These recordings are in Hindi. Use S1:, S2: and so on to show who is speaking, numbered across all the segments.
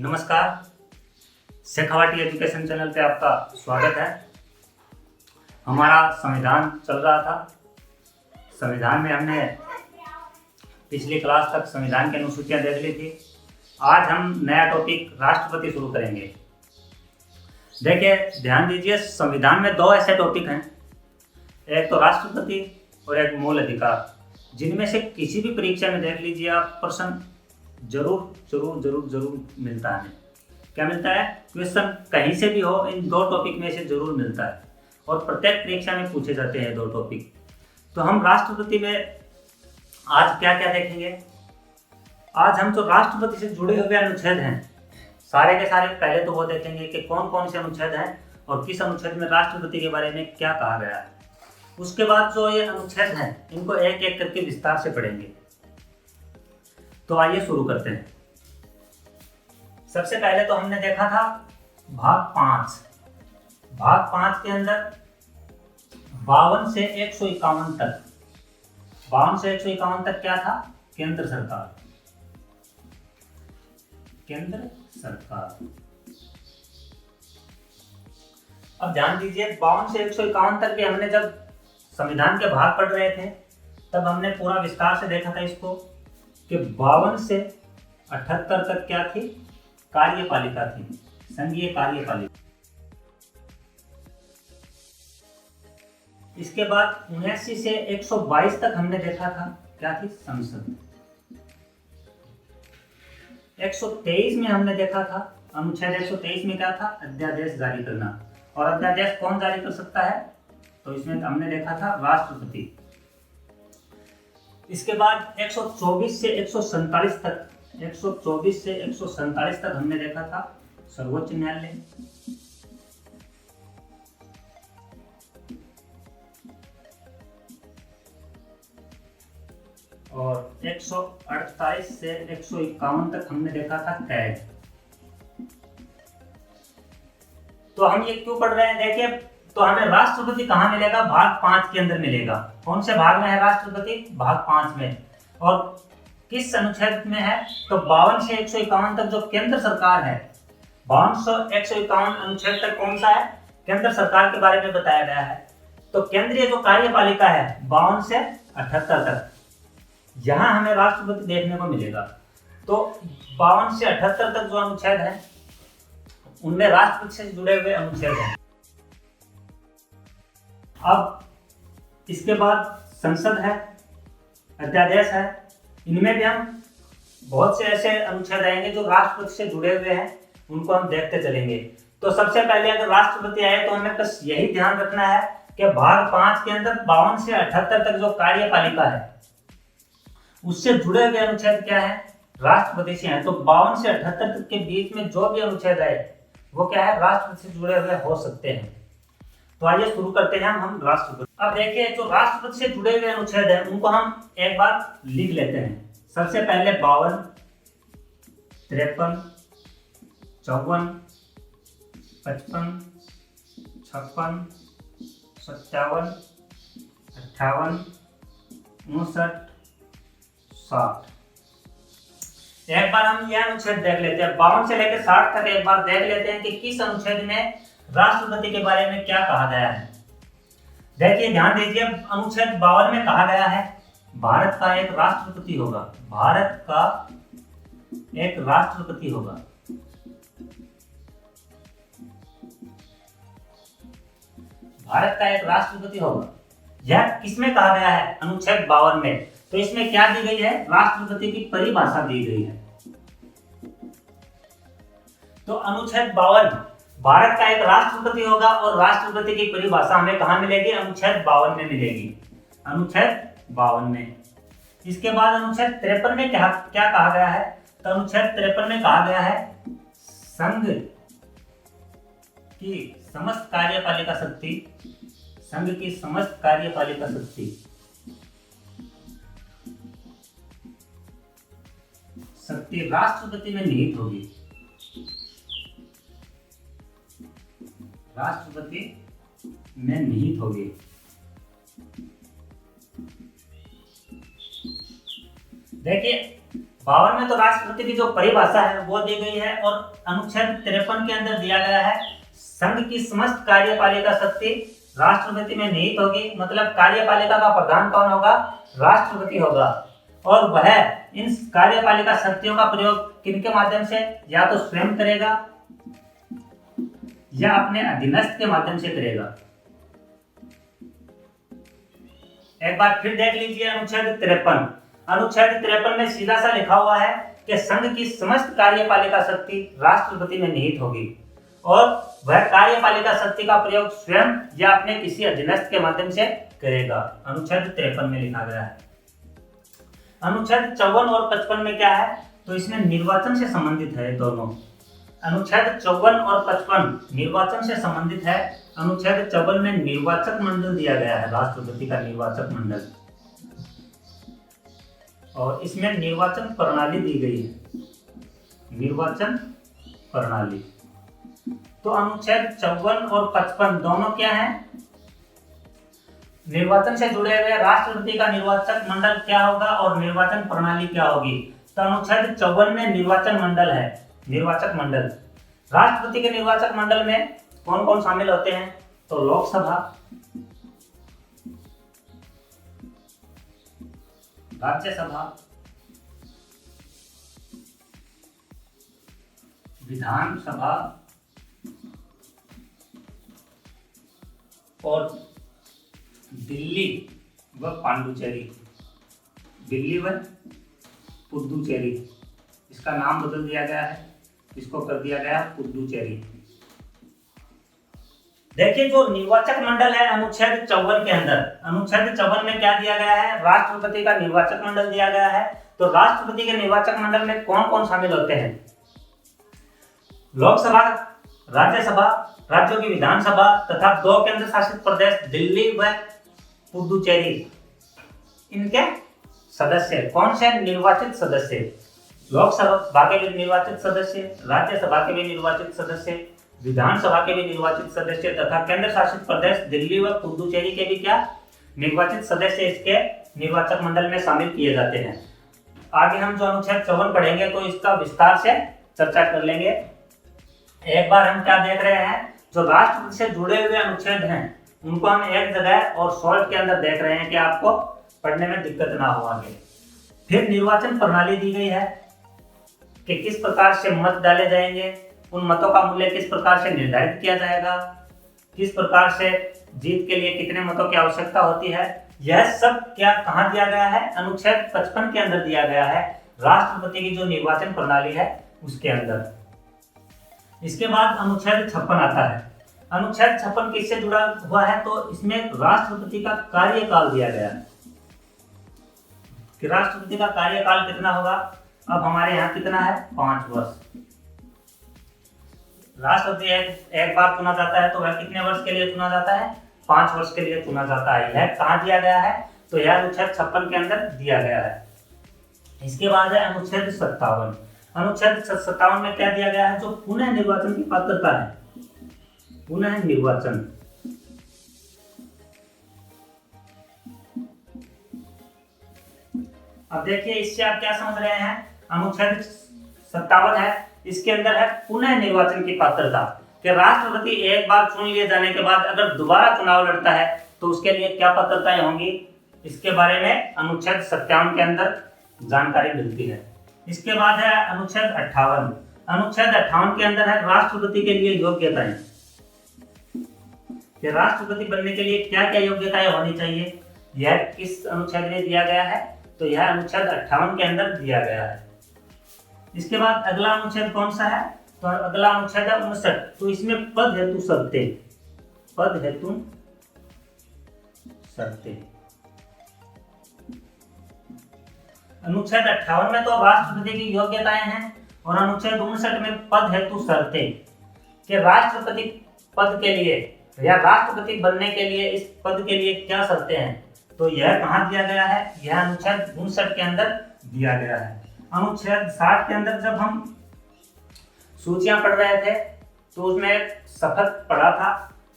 S1: नमस्कार। शेखावाटी एजुकेशन चैनल पे आपका स्वागत है। हमारा संविधान चल रहा था। संविधान में हमने पिछली क्लास तक संविधान की अनुसूचियां देख ली थी। आज हम नया टॉपिक राष्ट्रपति शुरू करेंगे। देखिए, ध्यान दीजिए, संविधान में दो ऐसे टॉपिक हैं, एक तो राष्ट्रपति और एक मूल अधिकार, जिनमें से किसी भी परीक्षा में देख लीजिए आप, प्रश्न जरूर मिलता है। क्या मिलता है? क्वेश्चन कहीं से भी हो, इन दो टॉपिक में से जरूर मिलता है और प्रत्येक परीक्षा में पूछे जाते हैं दो टॉपिक। तो हम राष्ट्रपति में आज क्या क्या देखेंगे? आज हम जो राष्ट्रपति से जुड़े हुए अनुच्छेद हैं सारे के सारे, पहले तो वो देखेंगे कि कौन कौन से अनुच्छेद हैं और किस अनुच्छेद में राष्ट्रपति के बारे में क्या कहा गया है। उसके बाद जो ये अनुच्छेद हैं इनको एक एक करके विस्तार से पढ़ेंगे। तो आइए शुरू करते हैं। सबसे पहले तो हमने देखा था भाग 5। भाग 5 के अंदर 52 से 151 तक, 52 से 151 तक क्या था? केंद्र सरकार। केंद्र सरकार। अब ध्यान दीजिए, 52 से 151 तक भी हमने जब संविधान के भाग पढ़ रहे थे तब हमने पूरा विस्तार से देखा था इसको कि 52 से 78 तक क्या थी? कार्यपालिका थी, संघीय कार्यपालिका। इसके बाद 79 से 122 तक हमने देखा था क्या थी? संसद। 123 में हमने देखा था, अनुच्छेद 123 में क्या था? अध्यादेश जारी करना। और अध्यादेश कौन जारी कर सकता है? तो इसमें हमने देखा था राष्ट्रपति। इसके बाद 124 से 147 तक, 124 से 147 तक हमने देखा था सर्वोच्च न्यायालय। और 148 से 151 तक हमने देखा था कैग। तो हम ये क्यों पढ़ रहे हैं? देखिए, तो हमें राष्ट्रपति कहाँ मिलेगा? भाग 5 के अंदर मिलेगा। कौन से भाग में है राष्ट्रपति? भाग 5 में। और किस अनुच्छेद में है? तो 52 से 151 तक जो केंद्र सरकार है, 52 से 151 अनुच्छेद तक कौन सा है? केंद्र सरकार के बारे में बताया गया है। तो केंद्रीय जो कार्यपालिका है 52 से 78 तक, यहाँ हमें राष्ट्रपति देखने को मिलेगा। तो 52 से 78 तक जो अनुच्छेद है उनमें राष्ट्रपति से जुड़े हुए अनुच्छेद हैं। अब इसके बाद संसद है, अध्यादेश है, इनमें भी हम बहुत से ऐसे अनुच्छेद आएंगे जो राष्ट्रपति से जुड़े हुए हैं, उनको हम देखते चलेंगे। तो सबसे पहले अगर राष्ट्रपति आए तो हमें बस यही ध्यान रखना है कि भाग 5 के अंदर 52 से 78 तक जो कार्यपालिका है उससे जुड़े हुए अनुच्छेद क्या है? राष्ट्रपति से हैं। तो 52 से 78 तक के बीच में जो भी अनुच्छेद है वो क्या है? राष्ट्रपति से जुड़े हुए हो सकते हैं। तो आइए शुरू करते हैं हम राष्ट्रपति। अब देखिए, जो राष्ट्रपति से जुड़े हुए अनुच्छेद हैं उनको हम एक बार लिख लेते हैं। सबसे पहले 52, 53, 54, 55, 56, 57, 58, 59, 60। एक बार हम यह अनुच्छेद देख लेते हैं। 52 से लेकर 60 तक एक बार देख लेते हैं कि किस अनुच्छेद में राष्ट्रपति के बारे में क्या कहा गया है। देखिए, ध्यान दीजिए, अनुच्छेद 52 में कहा गया है भारत का एक राष्ट्रपति होगा। भारत का एक राष्ट्रपति होगा। भारत का एक राष्ट्रपति होगा। यह किसमें कहा गया है? अनुच्छेद 52 में। तो इसमें क्या दी गई है? राष्ट्रपति की परिभाषा दी गई है। तो अनुच्छेद 52, भारत का एक राष्ट्रपति होगा और राष्ट्रपति की परिभाषा हमें कहां मिलेगी? अनुच्छेद 52 में मिलेगी। अनुच्छेद 52 में। इसके बाद अनुच्छेद 53 में क्या कहा गया है? तो अनुच्छेद 53 में कहा गया है संघ की समस्त कार्यपालिका शक्ति, संघ की समस्त कार्यपालिका शक्ति राष्ट्रपति में निहित होगी। राष्ट्रपति में निहित होगी। देखिए, 52 में तो राष्ट्रपति की जो परिभाषा है वो दी गई है, और अनुच्छेद 53 के अंदर दिया गया है संघ की समस्त कार्यपालिका शक्ति राष्ट्रपति में निहित होगी। मतलब कार्यपालिका का प्रधान कौन होगा? राष्ट्रपति होगा, और वह इन कार्यपालिका शक्तियों का प्रयोग किनके माध्यम से? या तो स्वयं करेगा या अपने अधीनस्थ के माध्यम से करेगा। एक बार फिर देख लीजिए अनुच्छेद 53। अनुच्छेद 53 में सीधा सा लिखा हुआ है कि संघ की समस्त कार्यपालिका शक्ति राष्ट्रपति में निहित होगी, और वह कार्यपालिका शक्ति का प्रयोग स्वयं या अपने किसी अधीनस्थ के माध्यम से करेगा। अनुच्छेद 53 में लिखा गया है। अनुच्छेद 54 और 55 में क्या है? तो इसमें निर्वाचन से संबंधित है दोनों। अनुच्छेद 54 और 55 निर्वाचन से संबंधित है। अनुच्छेद 54 में निर्वाचक मंडल दिया गया है, राष्ट्रपति का निर्वाचक मंडल, और इसमें निर्वाचन प्रणाली दी गई है, निर्वाचन प्रणाली। तो अनुच्छेद 54 और 55 दोनों क्या है? निर्वाचन से जुड़े हुए। राष्ट्रपति का निर्वाचक मंडल क्या होगा और निर्वाचन प्रणाली क्या होगी? तो अनुच्छेद 54 में निर्वाचन मंडल है, निर्वाचक मंडल। राष्ट्रपति के निर्वाचक मंडल में कौन कौन शामिल होते हैं? तो लोकसभा, राज्यसभा, विधानसभा और दिल्ली व पांडुचेरी, दिल्ली व पुदुचेरी। इसका नाम बदल दिया गया है, इसको कर दिया गया पुदुचेरी। देखिए जो निर्वाचक मंडल है अनुच्छेद 54 के अंदर, अनुच्छेद 54 में क्या दिया गया है? राष्ट्रपति का निर्वाचक मंडल दिया गया है। तो राष्ट्रपति के निर्वाचक मंडल में कौन कौन शामिल होते हैं? लोकसभा, राज्यसभा, राज्यों की विधानसभा तथा 2 केंद्र शासित प्रदेश दिल्ली व पुदुचेरी। इनके सदस्य कौन से? निर्वाचित सदस्य। लोकसभा के भी निर्वाचित सदस्य, राज्यसभा के भी निर्वाचित सदस्य, विधानसभा के भी निर्वाचित सदस्य तथा केंद्र शासित प्रदेश दिल्ली व पुदुचेरी के भी क्या? निर्वाचित सदस्य इसके निर्वाचक मंडल में शामिल किए जाते हैं। आगे हम जो अनुच्छेद 54 पढ़ेंगे तो इसका विस्तार से चर्चा कर लेंगे। एक बार हम क्या देख रहे हैं? जो राष्ट्रपति से जुड़े हुए अनुच्छेद हैं उनको हम एक जगह और शॉर्ट के अंदर देख रहे हैं कि आपको पढ़ने में दिक्कत ना हो आगे। फिर निर्वाचन प्रणाली दी गई है कि किस प्रकार से मत डाले जाएंगे, उन मतों का मूल्य किस प्रकार से निर्धारित किया जाएगा, किस प्रकार से जीत के लिए कितने मतों की आवश्यकता होती है। यह सब क्या कहाँ दिया गया है? अनुच्छेद 55 के अंदर दिया गया है, राष्ट्रपति की जो निर्वाचन प्रणाली है उसके अंदर। इसके बाद अनुच्छेद 56 आता है। अनुच्छेद 56 किससे जुड़ा हुआ है? तो इसमें राष्ट्रपति का कार्यकाल दिया गया है कि राष्ट्रपति का कार्यकाल कितना होगा। अब हमारे यहाँ कितना है? 5 वर्ष। राष्ट्रपति एक बार चुना जाता है तो वह कितने वर्ष के लिए चुना जाता है? 5 वर्ष के लिए चुना जाता है। यह कहाँ दिया गया है? तो यह अनुच्छेद 56 के अंदर दिया गया है। इसके बाद है अनुच्छेद 57। अनुच्छेद 57 में क्या दिया गया है? जो पुनः निर्वाचन की पात्रता है, पुनः निर्वाचन। अब देखिए इससे आप क्या समझ रहे हैं? अनुच्छेद 57 है, इसके अंदर है पुनः निर्वाचन की पात्रता कि राष्ट्रपति एक बार चुन लिए जाने के बाद अगर दोबारा चुनाव लड़ता है तो उसके लिए क्या पात्रताएं होंगी, इसके बारे में अनुच्छेद 57 के अंदर जानकारी मिलती है। इसके बाद है अनुच्छेद 58। अनुच्छेद 58 के अंदर है राष्ट्रपति के लिए योग्यताएं कि राष्ट्रपति बनने के लिए क्या क्या योग्यताएं होनी चाहिए। यह किस अनुच्छेद में दिया गया है? तो यह अनुच्छेद 58 के अंदर दिया गया है। इसके बाद अगला अनुच्छेद कौन सा है? तो अगला अनुच्छेद है 59। तो इसमें पद हेतु शर्तें, पद हेतु शर्तें। अनुच्छेद 58 में तो राष्ट्रपति की योग्यताएं हैं, और अनुच्छेद 59 में पद हेतु शर्तें कि राष्ट्रपति पद के लिए या राष्ट्रपति बनने के लिए इस पद के लिए क्या शर्तें हैं। तो यह कहाँ दिया गया है? यह अनुच्छेद 59 के अंदर दिया गया है। अनुच्छेद 60 के अंदर जब हम सूचियां पढ़ रहे थे तो उसमें एक शपथ पढ़ा था।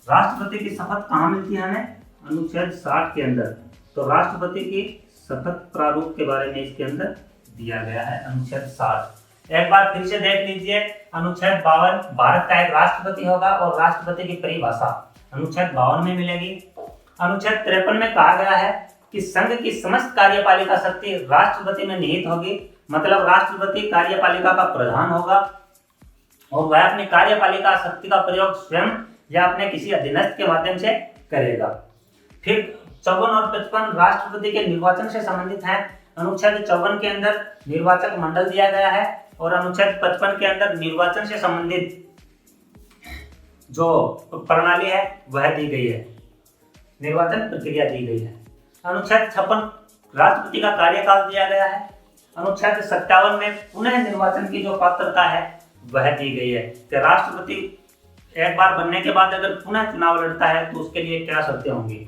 S1: राष्ट्रपति की शपथ कहाँ मिलती है हमें? अनुच्छेद 60 के अंदर। तो राष्ट्रपति की शपथ प्रारूप के बारे में इसके अंदर दिया गया है अनुच्छेद 60। एक बार फिर से देख लीजिए, अनुच्छेद 52 भारत का एक राष्ट्रपति होगा और राष्ट्रपति की परिभाषा अनुच्छेद 52 में मिलेगी। अनुच्छेद 53 में कहा गया है कि संघ की समस्त कार्यपालिका शक्ति राष्ट्रपति में निहित होगी, मतलब राष्ट्रपति कार्यपालिका का प्रधान होगा और वह अपनी कार्यपालिका शक्ति का प्रयोग स्वयं या अपने किसी अधीनस्थ के माध्यम से करेगा। फिर 54 और 55 राष्ट्रपति के निर्वाचन से संबंधित हैं। अनुच्छेद 54 के अंदर निर्वाचक मंडल दिया गया है और अनुच्छेद 55 के अंदर निर्वाचन से संबंधित जो प्रणाली है वह दी गई है, निर्वाचन प्रक्रिया दी गई है। अनुच्छेद 56 राष्ट्रपति का कार्यकाल दिया गया है। अनुच्छेद 57 में पुनः निर्वाचन की जो पात्रता है वह दी गई है कि राष्ट्रपति एक बार बनने के बाद अगर पुनः चुनाव लड़ता है तो उसके लिए क्या शर्तें होंगी।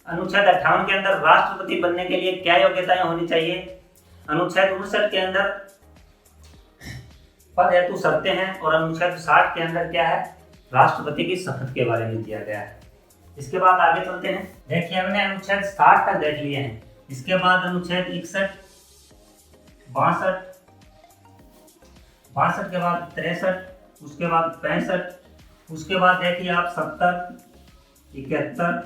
S1: अनुच्छेद 58 के अंदर राष्ट्रपति बनने के लिए क्या योग्यताएं होनी चाहिए। अनुच्छेद 59 के अंदर पद हेतु शर्तें हैं और अनुच्छेद 60 के अंदर क्या है, राष्ट्रपति की शपथ के बारे में दिया गया है। इसके बाद आगे चलते हैं। देखिए हमने अनुच्छेद 60 तक देख लिए हैं। इसके बाद अनुच्छेद 61, 62, 62 के बाद 63, उसके बाद 65, उसके बाद देखिए आप 70, 71,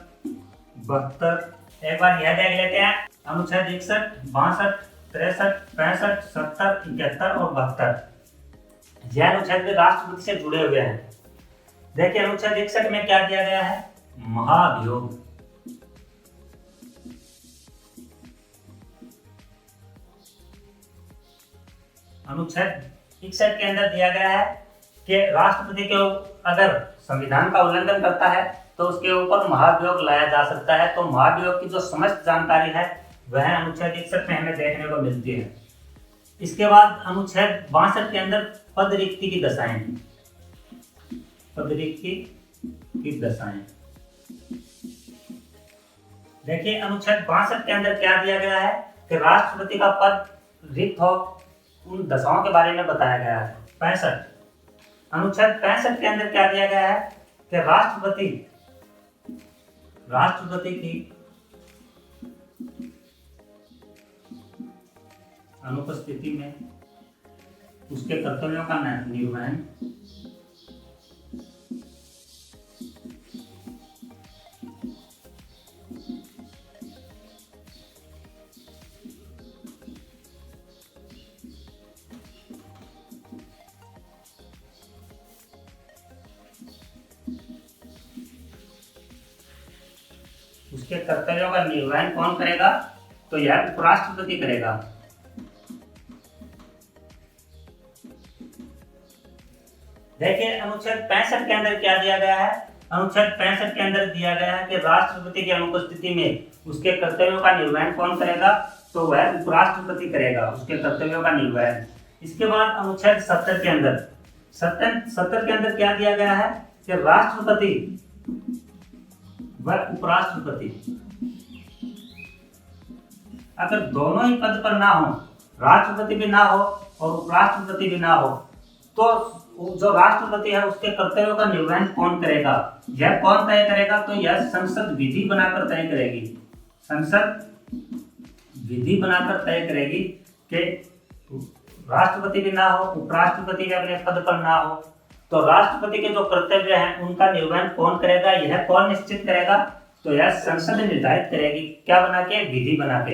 S1: 72। एक बार यह देख लेते हैं, अनुच्छेद 61, 62, 63, 65, 70, 71 और 72 यह अनुच्छेद भी राष्ट्रपति से जुड़े हुए हैं। देखिए अनुच्छेद 61 में क्या दिया गया है, महाभियोग। अनुच्छेद 61 के अंदर दिया गया है कि राष्ट्रपति के अगर संविधान का उल्लंघन करता है तो उसके ऊपर महाभियोग लाया जा सकता है। तो महाभियोग की जो समस्त जानकारी है वह अनुच्छेद 61 में हमें देखने को मिलती है। इसके बाद अनुच्छेद 62 के अंदर पद रिक्ति की दशाएं, पद रिक्ति की दशाएं। देखिए अनुच्छेद 62 के अंदर क्या दिया गया है कि राष्ट्रपति का पद रिक्त हो, उन दशाओं के बारे में बताया गया है। 65 अनुच्छेद 65 के अंदर क्या दिया गया है कि राष्ट्रपति की अनुपस्थिति में उसके कर्तव्यों का निर्वहन उसके कर्तव्यों का निर्वहन कौन करेगा, तो यह उपराष्ट्रपति करेगा। देखिए अनुच्छेद 65 के अंदर क्या दिया गया है, अनुच्छेद 65 के अंदर दिया गया है कि राष्ट्रपति की अनुपस्थिति में उसके कर्तव्यों का निर्वहन कौन करेगा, तो वह उपराष्ट्रपति करेगा उसके कर्तव्यों का निर्वहन। इसके बाद अनुच्छेद 70 के अंदर 70 के अंदर क्या दिया गया है कि राष्ट्रपति व उपराष्ट्रपति अगर दोनों ही पद पर ना हो, राष्ट्रपति भी ना हो और उपराष्ट्रपति भी ना हो, तो जो राष्ट्रपति है उसके कर्तव्यों का निर्वहन कौन करेगा, यह कौन तय करेगा, तो यह संसद विधि बनाकर तय करेगी। संसद विधि बनाकर तय करेगी कि राष्ट्रपति भी ना हो, उपराष्ट्रपति भी अपने पद पर ना हो, तो राष्ट्रपति के जो कर्तव्य हैं उनका निर्वहन कौन करेगा, यह कौन निश्चित करेगा, तो यह संसद निर्धारित करेगी। क्या बना के, विधि बना के।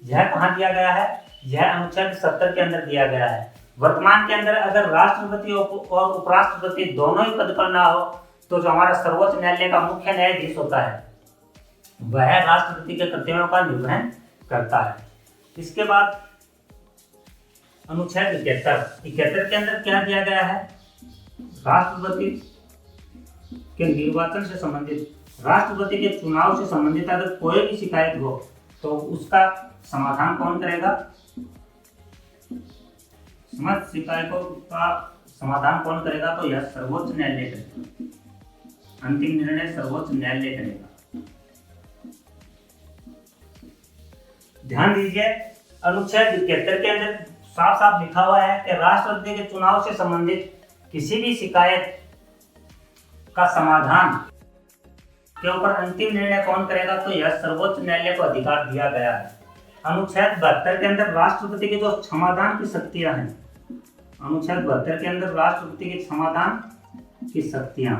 S1: यह कहाँ दिया गया है, यह अनुच्छेद 70 के अंदर दिया गया है। वर्तमान के अंदर अगर राष्ट्रपति और उपराष्ट्रपति दोनों ही पद पर ना हो, तो जो हमारा सर्वोच्च न्यायालय का मुख्य न्यायाधीश होता है वह राष्ट्रपति के कर्तव्यों का निर्वहन करता है। इसके बाद अनुच्छेद 71 के अंदर क्या दिया गया है, राष्ट्रपति के निर्वाचन से संबंधित, राष्ट्रपति के चुनाव से संबंधित अगर कोई भी शिकायत हो तो उसका समाधान कौन करेगा, समस्त शिकायतों का समाधान कौन करेगा, तो यह सर्वोच्च न्यायालय करेगा। अंतिम निर्णय सर्वोच्च न्यायालय करेगा। ध्यान दीजिए अनुच्छेद 71 के अंदर साफ साफ लिखा हुआ है कि राष्ट्रपति के चुनाव से संबंधित किसी भी शिकायत का समाधान के ऊपर अंतिम निर्णय कौन करेगा, तो यह सर्वोच्च न्यायालय को अधिकार दिया गया है। अनुच्छेद 72 के अंदर राष्ट्रपति की जो क्षमादान की शक्तियां हैं, अनुच्छेद 72 के अंदर राष्ट्रपति के क्षमादान की शक्तियां,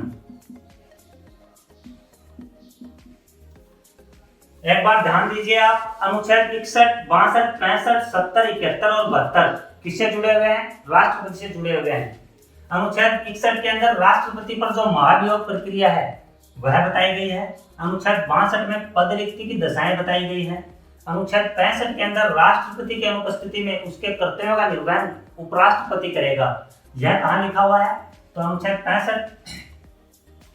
S1: एक बार ध्यान दीजिए आप, अनुच्छेद 61, 62, 65, 70, 71 और 72 किससे जुड़े हुए हैं? राष्ट्रपति से जुड़े हुए हैं। अनुच्छेद 61 के अंदर राष्ट्रपति पर जो महाभियोग प्रक्रिया है वह बताई गई है। अनुच्छेद 62 में पद रिक्ति की दशाएं बताई गई है। अनुच्छेद 65 के अंदर राष्ट्रपति की अनुपस्थिति में उसके कर्तव्यों का निर्वहन उपराष्ट्रपति करेगा। यह कहाँ लिखा हुआ है? तो अनुच्छेद 65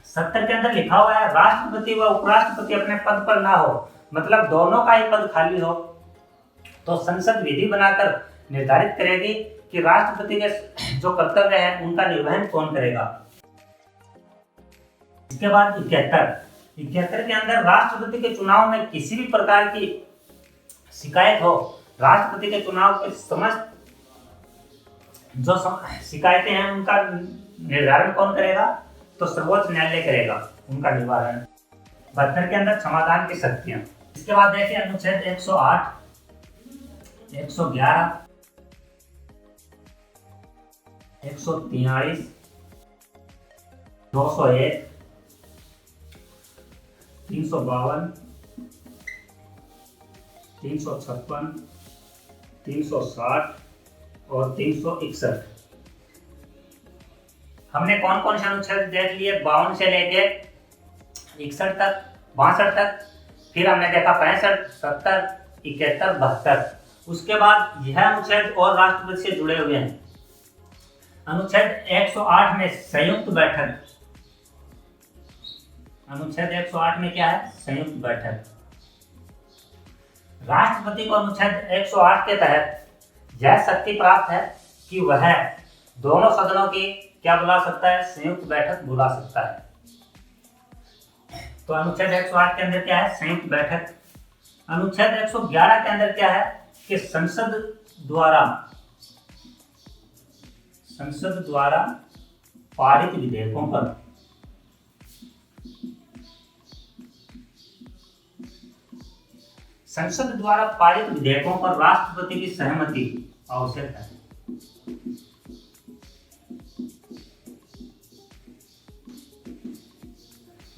S1: 70 के अंदर लिखा हुआ है राष्ट्रपति व उपराष्ट्रपति अपने पद पर ना हो, मतलब दोनों का ही पद खाली हो, तो संसद विधि बनाकर निर्धारित करेगी कि राष्ट्रपति के जो कर्तव्य है उनका निर्वहन कौन करेगा। इसके बाद 71 के अंदर राष्ट्रपति के चुनाव में किसी भी प्रकार की शिकायत हो, राष्ट्रपति के चुनाव के समस्त जो शिकायतें हैं उनका निर्धारण कौन करेगा? तो सर्वोच्च न्यायालय करेगा उनका निवारण। 72 के अंदर क्षमादान की शक्तियां। इसके बाद देखिए अनुच्छेद 108, 111, 143, 201, 352, 356, 360 और 361। हमने कौन कौन से अनुच्छेद देख लिए? 52 से लेके 61 तक, 62 तक, फिर हमने देखा 65, 70, 71, 72। उसके बाद यह अनुच्छेद और राष्ट्रपति से जुड़े हुए हैं। अनुच्छेद 108 में संयुक्त बैठक, अनुच्छेद 108 में क्या है? संयुक्त बैठक। राष्ट्रपति को अनुच्छेद 108 के तहत यह शक्ति प्राप्त है कि वह दोनों सदनों की क्या बुला सकता है? संयुक्त बैठक बुला सकता है। तो अनुच्छेद 108 के अंदर क्या है? संयुक्त बैठक। अनुच्छेद 111 के अंदर क्या है? कि संसद द्वारा पारित विधेयकों पर राष्ट्रपति की सहमति आवश्यक है।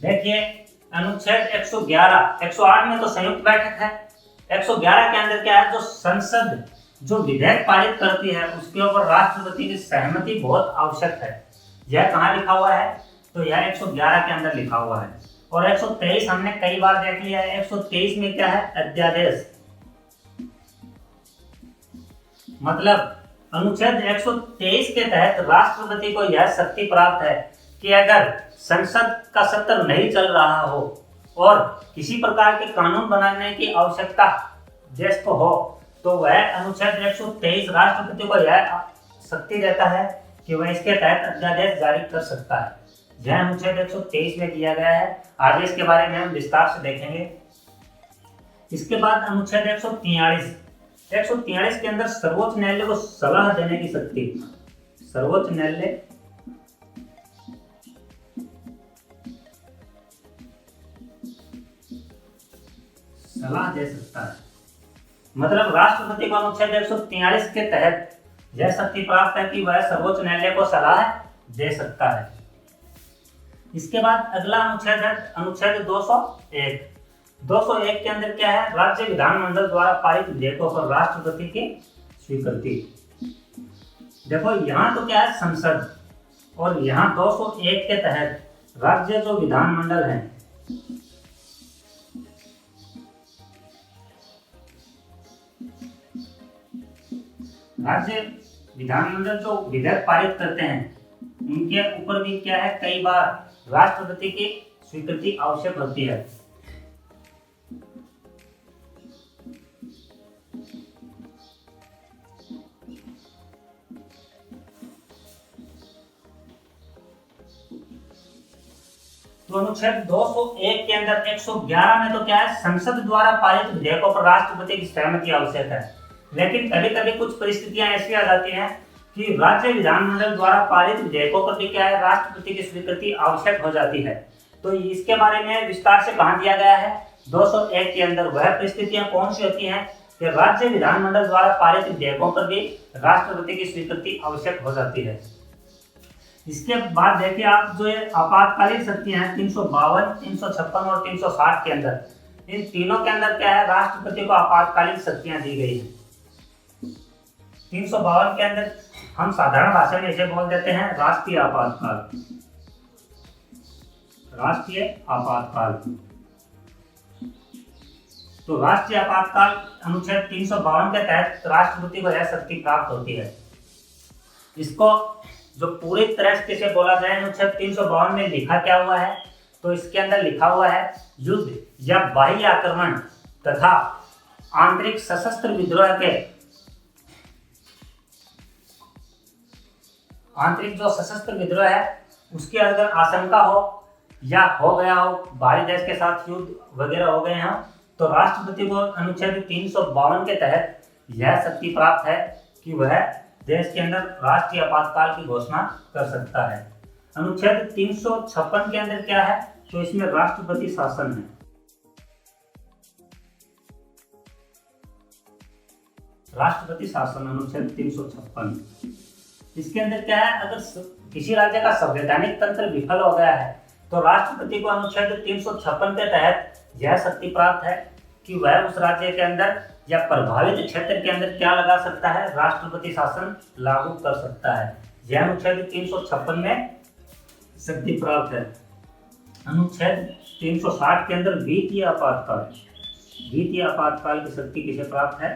S1: देखिए अनुच्छेद 111, 108 में तो संयुक्त बैठक है, 111 के अंदर क्या है? जो संसद जो विधेयक पारित करती है उसके ऊपर राष्ट्रपति की सहमति बहुत आवश्यक है। यह कहाँ लिखा हुआ है? तो यह 111 के अंदर लिखा हुआ है। और 123 हमने कई बार देख लिया है। 123 में क्या है? अध्यादेश। मतलब अनुच्छेद 123 के तहत राष्ट्रपति को यह शक्ति प्राप्त है कि अगर संसद का सत्र नहीं चल रहा हो और किसी प्रकार के कानून बनाने की आवश्यकता देश को हो, तो वह अनुच्छेद 123 राष्ट्रपति को यह शक्ति देता है कि वह इसके तहत अध्यादेश जारी कर सकता है। यह अनुच्छेद 123 में दिया गया है। आगे इसके बारे में हम विस्तार से देखेंगे। इसके बाद अनुच्छेद 143 के अंदर सर्वोच्च न्यायालय को सलाह देने की शक्ति, सर्वोच्च न्यायालय सलाह दे सकता है। मतलब राष्ट्रपति को अनुच्छेद 143 के तहत यह शक्ति प्राप्त है कि वह सर्वोच्च न्यायालय को सलाह दे सकता है। इसके बाद अगला अनुच्छेद है अनुच्छेद 201। 201 के अंदर क्या है? राज्य विधानमंडल द्वारा पारित विधेयकों पर राष्ट्रपति की स्वीकृति। देखो यहाँ तो क्या है? संसद, और यहाँ 201 के तहत राज्य जो विधानमंडल है, राज्य विधानमंडल जो विधेयक पारित करते हैं उनके ऊपर भी क्या है? कई बार राष्ट्रपति की स्वीकृति आवश्यक होती है। तो अनुच्छेद 201 के अंदर 111 में तो क्या है? संसद द्वारा पारित विधेयकों पर राष्ट्रपति की सहमति आवश्यक है। लेकिन कभी कभी कुछ परिस्थितियां ऐसी आ जाती हैं कि राज्य विधानमंडल द्वारा पारित विधेयकों पर भी क्या है? राष्ट्रपति की स्वीकृति आवश्यक हो जाती है। तो इसके बारे में विस्तार से कहा दिया गया है 201 के अंदर। वह परिस्थितियां कौन सी होती हैं? कि राज्य विधानमंडल द्वारा पारित विधेयकों पर भी राष्ट्रपति की स्वीकृति आवश्यक हो जाती है। इसके बाद देखिए आप, जो ये आपातकालीन शक्तियां हैं 352, 356 और 360 के अंदर, इन तीनों के अंदर क्या है, राष्ट्रपति को आपातकालीन शक्तियां दी गई है। 352 के अंदर हम साधारण भाषा में इसे बोल देते हैं राष्ट्रीय आपातकाल। राष्ट्रीय आपातकाल। तो राष्ट्रीय आपातकाल अनुच्छेद 352 के तहत राष्ट्रपति को यह शक्ति प्राप्त होती है। इसको जो पूरी तरह से बोला जाए, अनुच्छेद 352 में लिखा क्या हुआ है, तो इसके अंदर लिखा हुआ है युद्ध या बाह्य आक्रमण तथा आंतरिक सशस्त्र विद्रोह के, आंतरिक जो सशस्त्र विद्रोह है उसकी अगर आशंका हो या हो गया हो, बाहरी देश के साथ युद्ध वगैरह हो गए हों, तो राष्ट्रपति को अनुच्छेद 352 के तहत यह शक्ति प्राप्त है कि वह देश के अंदर राष्ट्रीय आपातकाल की घोषणा कर सकता है। अनुच्छेद 356 के अंदर क्या है, तो इसमें राष्ट्रपति शासन है। राष्ट्रपति शासन अनुच्छेद 356, इसके अंदर क्या है, अगर किसी राज्य का संवैधानिक तंत्र विफल हो गया है तो राष्ट्रपति को अनुच्छेद 356 के तहत यह शक्ति प्राप्त है कि वह उस राज्य के अंदर या प्रभावित क्षेत्र के अंदर क्या लगा सकता है, राष्ट्रपति शासन लागू कर सकता है। यह अनुच्छेद 356 में शक्ति प्राप्त है। अनुच्छेद 360 के अंदर वित्तीय आपातकाल, वित्तीय आपातकाल की शक्ति किसे प्राप्त है,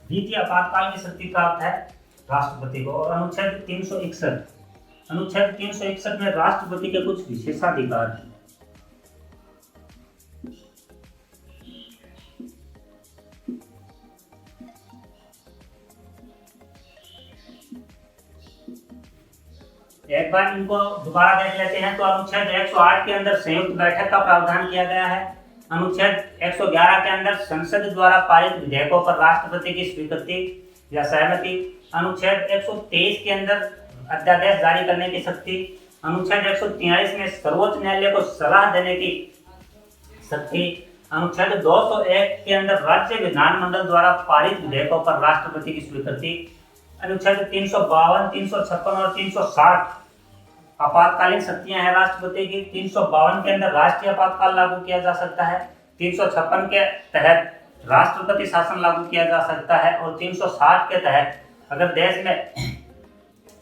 S1: वित्तीय आपातकाल की शक्ति प्राप्त है राष्ट्रपति को। और अनुच्छेद 361, अनुच्छेद 361 में राष्ट्रपति के कुछ विशेषाधिकार हैं। एक बार इनको दोबारा देख लेते हैं। तो अनुच्छेद 108 के अंदर संयुक्त बैठक का प्रावधान किया गया है। अनुच्छेद 111 के अंदर संसद द्वारा पारित विधेयकों पर राष्ट्रपति की स्वीकृति या सहमति। अनुच्छेद 123 के अंदर अध्यादेश जारी करने की शक्ति। अनुच्छेद 143 में सर्वोच्च न्यायालय को सलाह देने की शक्ति। अनुच्छेद 201 के अंदर राज्य विधानमंडल द्वारा पारित विधेयकों पर राष्ट्रपति की स्वीकृति। अनुच्छेद 352, 356 और 360 आपातकालीन शक्तियां हैं राष्ट्रपति की। 352 के अंदर राष्ट्रीय आपातकाल लागू किया जा सकता है। 356 के तहत राष्ट्रपति शासन लागू किया जा सकता है। और 360 के तहत अगर देश में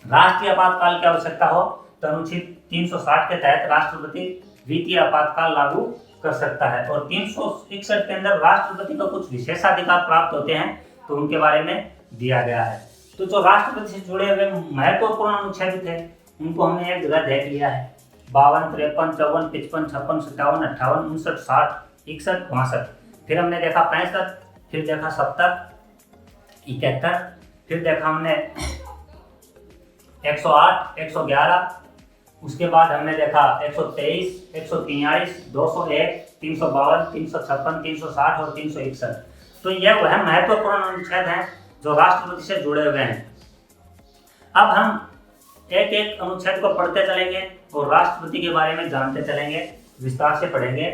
S1: राष्ट्रीय आपातकाल की आवश्यकता हो तो अनुच्छेद 360 के तहत राष्ट्रपति वित्तीय आपातकाल लागू कर सकता है। और 361 के अंदर राष्ट्रपति को कुछ विशेषाधिकार प्राप्त होते हैं, तो उनके बारे में दिया गया है। तो जो राष्ट्रपति से जुड़े हुए महत्वपूर्ण अनुच्छेद थे उनको हमने एक जगह देख लिया है। 52, 53, 54, 55, 56, 57, 58, 59, 60, 61, 62। फिर हमने देखा 65, फिर देखा 70, 71, फिर देखा हमने 108, 111, उसके बाद हमने देखा 123, 143, 201, 352, 356, 360 और 361। तो यह वह महत्वपूर्ण अनुच्छेद हैं जो राष्ट्रपति से जुड़े हुए हैं। अब हम एक एक अनुच्छेद को पढ़ते चलेंगे और राष्ट्रपति के बारे में जानते चलेंगे, विस्तार से पढ़ेंगे।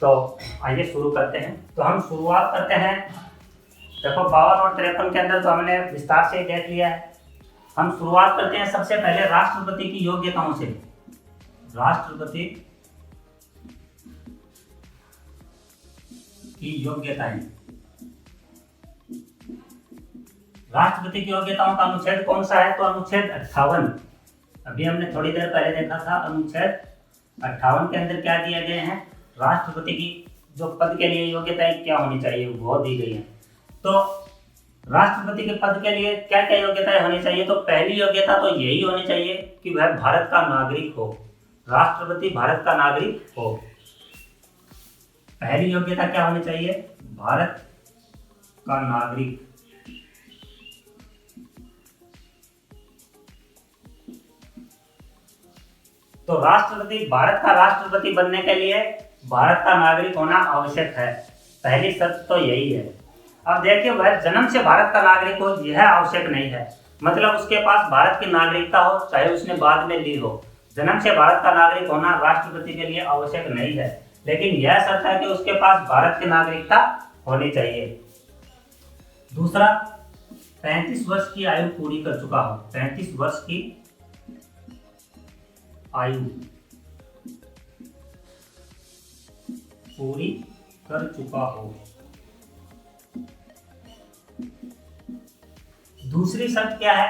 S1: तो आइए शुरू करते हैं। तो हम शुरुआत करते हैं। देखो 52 और 53 के अंदर तो हमने विस्तार से देख लिया है। हम शुरुआत करते हैं सबसे पहले राष्ट्रपति की योग्यताओं से। राष्ट्रपति की योग्यताएं। राष्ट्रपति की योग्यताओं का अनुच्छेद कौन सा है, तो अनुच्छेद 58। अभी हमने थोड़ी देर पहले देखा था। अनुच्छेद 58 के अंदर क्या दिए गए हैं, राष्ट्रपति की जो पद के लिए योग्यताएं क्या होनी चाहिए वो दी गई है। तो राष्ट्रपति के पद के लिए क्या क्या योग्यताएं होनी चाहिए, तो पहली योग्यता तो यही होनी चाहिए कि वह भारत का नागरिक हो। राष्ट्रपति भारत का नागरिक हो। पहली योग्यता क्या होनी चाहिए, भारत का नागरिक। तो राष्ट्रपति, भारत का राष्ट्रपति बनने के लिए भारत का नागरिक होना आवश्यक है। पहली शर्त तो यही है। अब देखिए, वह जन्म से भारत का नागरिक हो यह आवश्यक नहीं है। मतलब उसके पास भारत की नागरिकता हो, चाहे उसने बाद में ली हो, जन्म से भारत का नागरिक होना राष्ट्रपति के लिए आवश्यक नहीं है, लेकिन यह शर्त है कि उसके पास भारत की नागरिकता होनी चाहिए। दूसरा, 35 वर्ष की आयु पूरी कर चुका हो। 35 वर्ष की आयु पूरी कर चुका हो। दूसरी शर्त क्या है?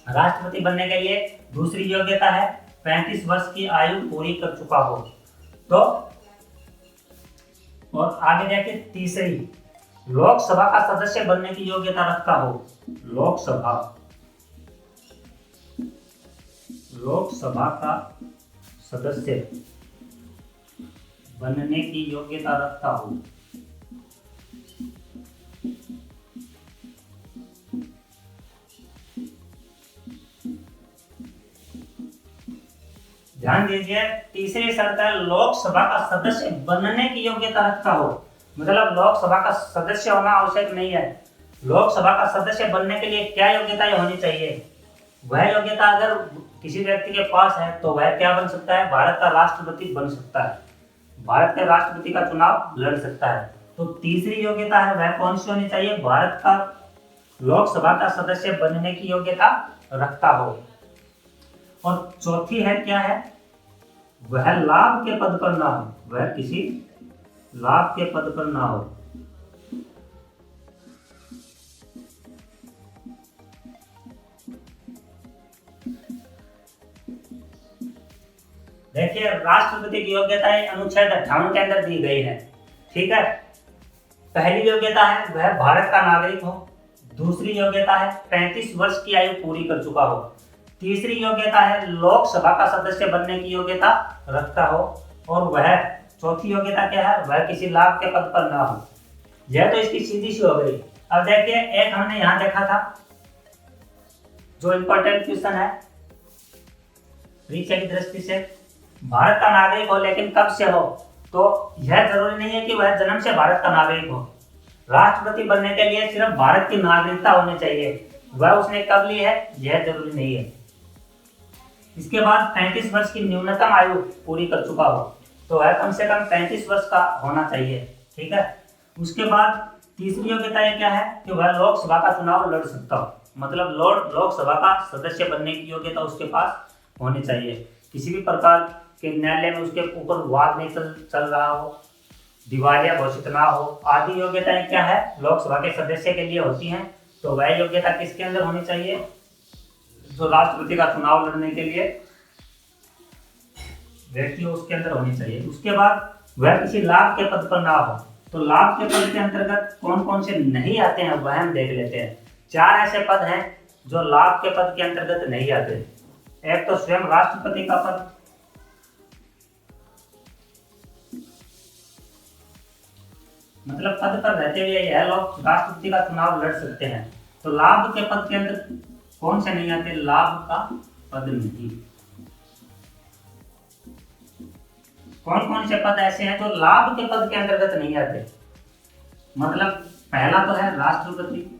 S1: राष्ट्रपति बनने के लिए दूसरी योग्यता है 35 वर्ष की आयु पूरी कर चुका हो। तो और आगे जाके तीसरी, लोकसभा का सदस्य बनने की योग्यता रखता हो। लोकसभा का सदस्य बनने की योग्यता रखता हो। ध्यान दीजिए, तीसरी शर्त है लोकसभा का सदस्य बनने की योग्यता रखता हो। मतलब लोकसभा का सदस्य होना आवश्यक नहीं है। लोकसभा का सदस्य बनने के लिए क्या योग्यताएं होनी चाहिए? वह योग्यता अगर किसी व्यक्ति के पास है तो वह क्या बन सकता है? भारत का राष्ट्रपति बन सकता है, भारत के राष्ट्रपति का चुनाव लड़ सकता है। तो तीसरी योग्यता है वह कौन सी होनी चाहिए? भारत का लोकसभा का सदस्य बनने की योग्यता रखता हो। और चौथी है, क्या है? वह लाभ के पद पर ना हो, वह किसी लाभ के पद पर ना हो। देखिए, राष्ट्रपति की योग्यताएं अनुच्छेद 58 के अंदर दी गई है। ठीक है, पहली योग्यता है वह भारत का नागरिक हो। दूसरी योग्यता है 35 वर्ष की आयु पूरी कर चुका हो। तीसरी योग्यता है लोकसभा का सदस्य बनने की योग्यता रखता हो। और वह चौथी योग्यता क्या है? वह किसी लाभ के पद पर ना हो। यह तो इसकी सीधी सी हो गई। अब देखिए, एक हमने यहां देखा था जो इंपॉर्टेंट क्वेश्चन है परीक्षा की दृष्टि से, भारत का नागरिक हो लेकिन कब से हो? तो यह जरूरी नहीं है कि वह जन्म से भारत का नागरिक हो। राष्ट्रपति बनने के लिए सिर्फ भारत की नागरिकता होनी चाहिए। वह उसने कब ली है यह जरूरी नहीं है। इसके बाद 35 वर्ष की न्यूनतम आयु पूरी कर चुका हो, तो वह कम से कम 35 वर्ष का होना चाहिए। ठीक है, उसके बाद तीसरी योग्यता क्या है कि वह लोकसभा का चुनाव लड़ सकता हो। मतलब लोकसभा का सदस्य बनने की योग्यता उसके पास होनी चाहिए। किसी भी प्रकार के न्यायालय में उसके ऊपर वाद नहीं चल रहा हो, दिवालिया घोषित ना हो, आदि योग्यताएं क्या है लोकसभा के सदस्य के लिए होती हैं। तो वह योग्यता किसके अंदर होनी चाहिए? जो राष्ट्रपति का चुनाव लड़ने के लिए व्यक्ति हो उसके अंदर होनी चाहिए। उसके बाद वह किसी लाभ के पद पर ना हो। तो लाभ के पद के अंतर्गत कौन कौन से नहीं आते हैं वह हम देख लेते हैं। 4 ऐसे पद हैं जो लाभ के पद के अंतर्गत नहीं आते। एक तो स्वयं राष्ट्रपति का पद, मतलब पद पर रहते हुए यह लोग राष्ट्रपति का चुनाव लड़ सकते हैं। तो लाभ के पद के अंदर कौन से नहीं आते? लाभ का पद नहीं। कौन कौन से पद ऐसे हैं जो लाभ के पद के अंतर्गत नहीं आते? मतलब पहला तो है राष्ट्रपति,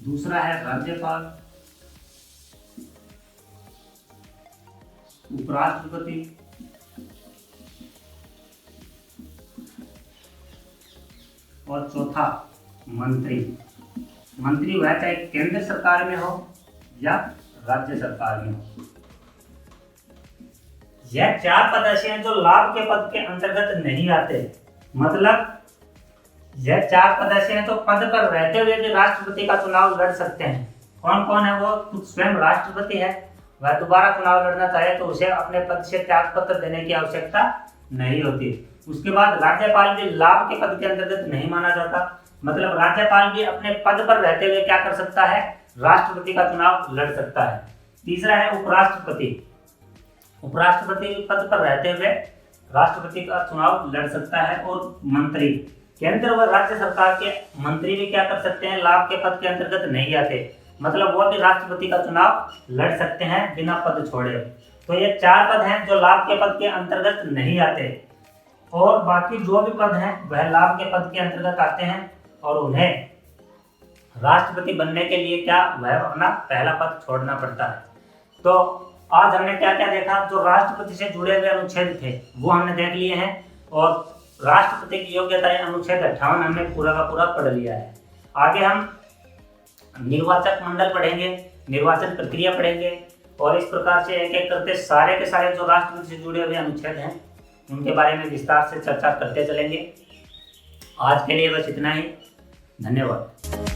S1: दूसरा है राज्यपाल, उपराष्ट्रपति, और चौथा मंत्री। मंत्री वह चाहे केंद्र सरकार में हो या राज्य सरकार में हो। यह 4 पद ऐसे हैं जो लाभ के पद के अंतर्गत नहीं आते। मतलब यह 4 पद ऐसे हैं तो पद पर रहते हुए भी राष्ट्रपति का चुनाव लड़ सकते हैं। कौन कौन है वो? तो स्वयं राष्ट्रपति है, वह दोबारा चुनाव लड़ना चाहे तो उसे अपने पद से त्याग पत्र देने की आवश्यकता नहीं होती। उसके बाद राज्यपाल भी लाभ के पद के अंतर्गत नहीं माना जाता। मतलब राज्यपाल भी अपने पद पर रहते हुए क्या कर सकता है? राष्ट्रपति का चुनाव लड़ सकता है। तीसरा है उपराष्ट्रपति। उपराष्ट्रपति पद पर रहते हुए राष्ट्रपति का चुनाव लड़ सकता है। और मंत्री, केंद्र व राज्य सरकार के मंत्री भी क्या कर सकते हैं? लाभ के पद के अंतर्गत नहीं आते। मतलब वो भी राष्ट्रपति का चुनाव लड़ सकते हैं बिना पद छोड़े। तो ये 4 पद हैं जो लाभ के पद के अंतर्गत नहीं आते। और बाकी जो भी पद हैं वह लाभ के पद के अंतर्गत आते हैं और उन्हें राष्ट्रपति बनने के लिए क्या वह अपना पहला पद छोड़ना पड़ता है। तो आज हमने क्या क्या देखा, जो राष्ट्रपति से जुड़े हुए अनुच्छेद थे वो हमने देख लिए हैं, और राष्ट्रपति की योग्यताएं अनुच्छेद 58 हमने पूरा का पूरा पढ़ लिया है। आगे हम निर्वाचक मंडल पढ़ेंगे, निर्वाचन प्रक्रिया पढ़ेंगे, और इस प्रकार से एक एक करके सारे के सारे जो राष्ट्रपति से जुड़े हुए अनुच्छेद हैं उनके बारे में विस्तार से चर्चा करते चलेंगे। आज के लिए बस इतना ही। धन्यवाद।